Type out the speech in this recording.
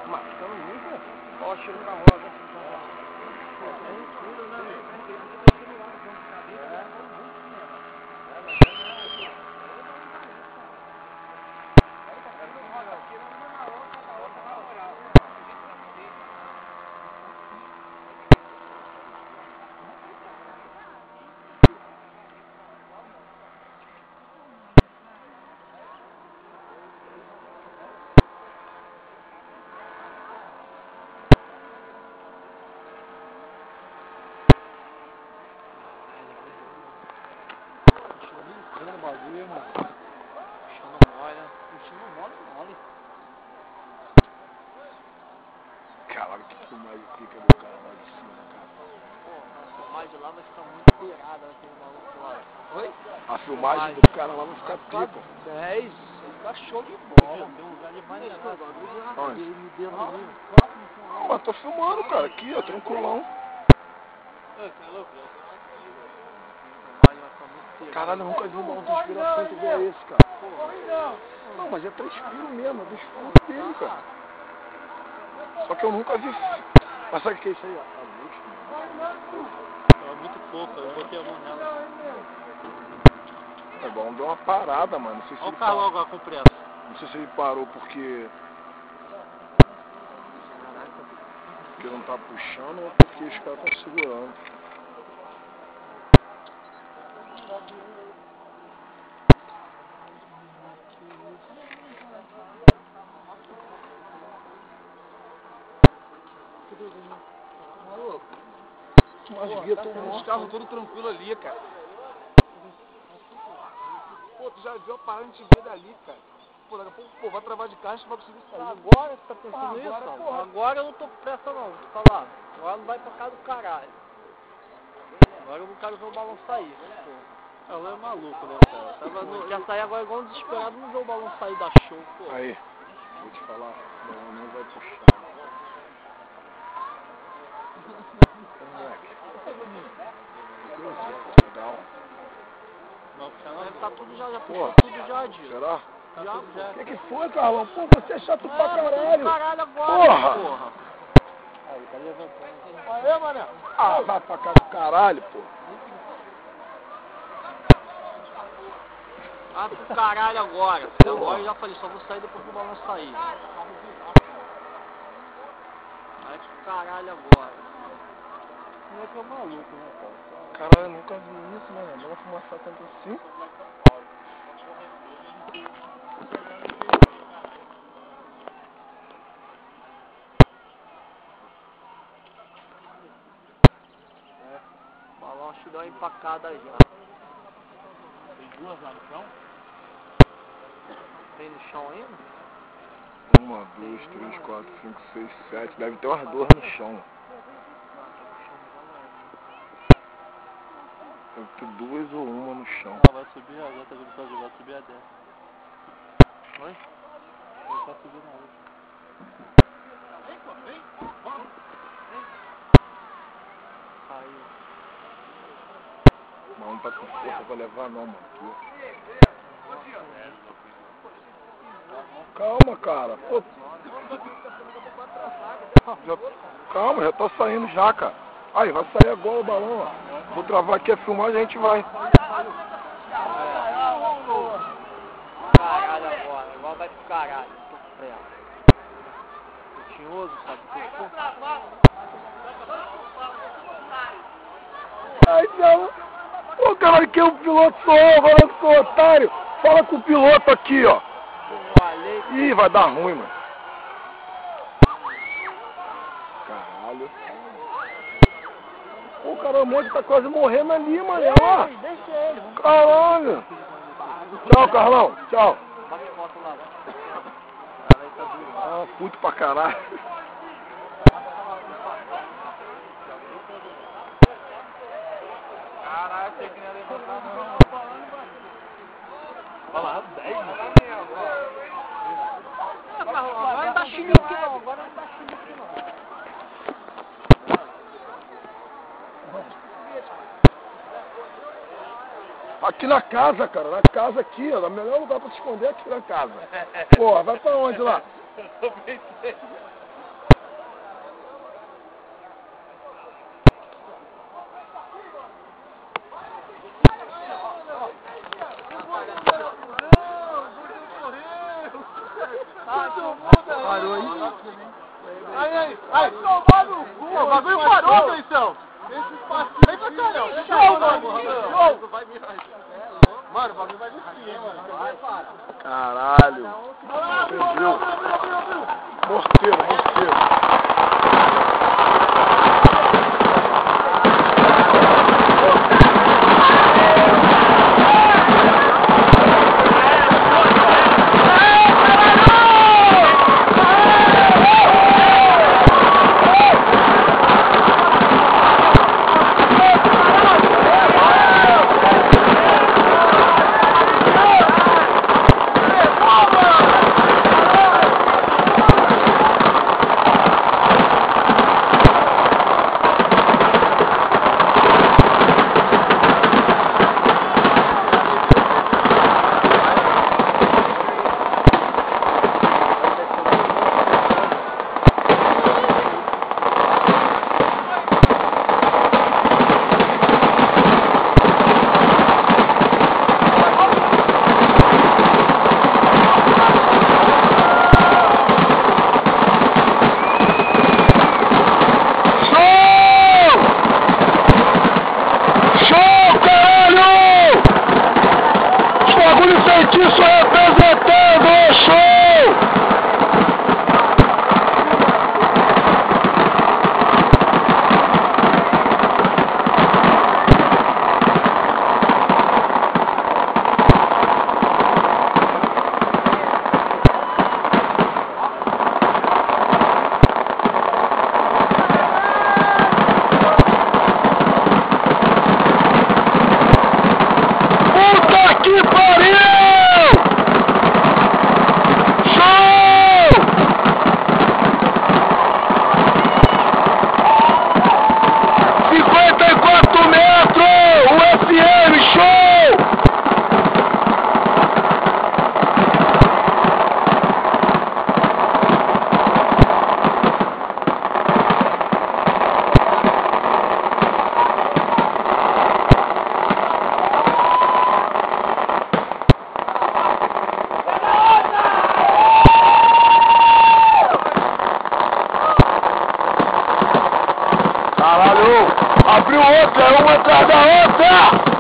Marcando muito. Ó, o cheiro da roda. No bagulho, mano. Puxando molha. Puxando mole. Caralho, que filmagem pica do cara lá de cima, cara. Pô, a filmagem lá vai ficar muito pirada aquele maluco lá. Oi? A filmagem do cara lá vai ficar pica. 10. Tá show de bola. Tem um lugar de Onde? Onde? Me deu ali. Não, mas tô filmando, cara. Aqui, ó, tranquilão. Você é louco? Caralho, eu nunca vi um balão de inspiração igual esse, cara. Não, mas é 3 fios mesmo, é dos fios dele, cara. Só que eu nunca vi. Mas sabe o que é isso aí? A luz, É muito pouco, eu botei a mão nela. é bom, deu uma parada, mano. Não sei se Olha ele o carro parou. agora com pressa. Não sei se ele parou porque não tá puxando ou porque os caras estão segurando. Maluco. Mas guia tão Os morto. carros tudo tranquilo ali, cara. Pô, tu já viu a parada, a gente vê dali, cara. Pô, daqui a pouco, pô, vai travar de caixa, vai conseguir sair. Agora você tá pensando Agora, nisso? porra. Agora eu não tô com pressa não, vou falar. Agora não vai pra casa do caralho. Agora eu não quero ver o balão sair, porra. Ela é maluco, né, cara? Já saí agora igual um desesperado, não ver o balão sair da show, pô. Aí, vou te falar, não vai puxar. Moleque. Legal. Deve tá tudo já Pô, puxou tudo já, Dito. será? Já, O que foi, Carlão? Pô, você é chato pra caralho. Caralho agora, Porra. Aí, tá levantando. Aê, mané. Ah, vai pra cá do caralho, pô. Ah, pro caralho agora. Agora eu já falei, só vou sair depois que o balão sair. Vai pro caralho agora. Não é que é maluco, né, cara? Caralho, eu nunca vi isso, né? Não fumaça tanto assim. O balão acho que deu uma empacada já. Tem duas lá no chão? Tem no chão ainda? 1, 2, 3, 4, 5, 6, 7. Deve ter umas duas no chão. Deve ter 2 ou 1 no chão. Não, vai subir a gata do Brasil, vai subir a 10. Oi? Ele tá subindo a outra. Caiu. Mas não tá com força pra levar não, mano. Calma, cara. Pô. Calma, já tá saindo já, cara. Aí, vai sair agora o balão, ó. Vou travar aqui a filmagem e a gente vai. Caralho agora vai pro caralho. Tô com pressa. Tinhoso, sabe? Ai, não. Pô, caralho, que o piloto sou eu, agora eu sou otário. Fala com o piloto aqui, ó. Ih, vai dar ruim, mano. Caralho. Pô, o cara, o monte tá quase morrendo ali, mano. Olha lá. Deixa ele. Caralho. Tchau, Carlão. Tchau. Bate foto lá, vai. Ah, puto pra caralho. Caralho, tem que nem levantar não. Olha lá, 10, mano. Agora não dá chilique não, agora não dá chilique não. Aqui na casa, cara, na casa aqui, ó. O melhor lugar pra te esconder é aqui na casa. Porra, vai pra onde lá? Parou aí? Aí, tomar no cu! O bagulho parou, atenção! Esse espacinho. Vem pra cá, não! Show, mano! Mano, o bagulho vai descer, hein, mano? Caralho! Entendeu? Morteiro, morteiro! Feitiço representando o show! Puta que pariu! Caralho, abriu outra, uma atrás da outra!